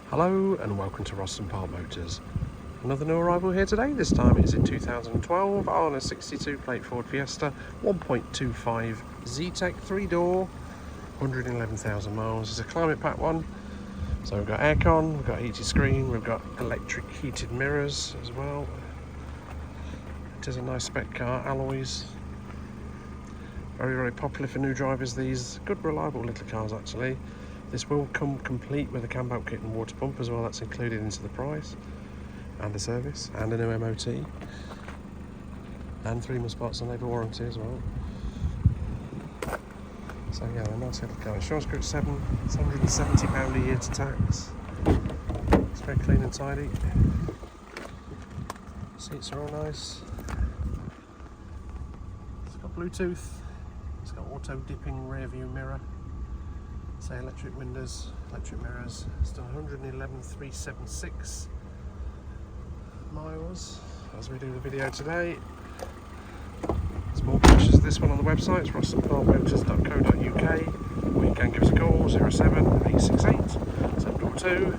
Hello and welcome to Ross & Park Motors. Another new arrival here today. This time it is in 2012 on a 62 plate Ford Fiesta 1.25 Zetec 3-door, 111,000 miles. It's a climate pack one. So we've got aircon, we've got heated screen, we've got electric heated mirrors as well. It is a nice spec car, alloys. Very popular for new drivers, these. Good reliable little cars actually. This will come complete with a cambelt kit and water pump as well. That's included into the price, and the service, and a new MOT, and 3 months parts and labour warranty as well. So yeah, a nice little car. Insurance group 7, it's £170 a year to tax. It's very clean and tidy. Seats are all nice. It's got Bluetooth. It's got auto dipping rear view mirror. Say electric windows, electric mirrors. It's done 111,376 miles as we do the video today. There's more pictures of this one on the website. It's rossandparkmotors.co.uk, or you can give us a call 07 868 722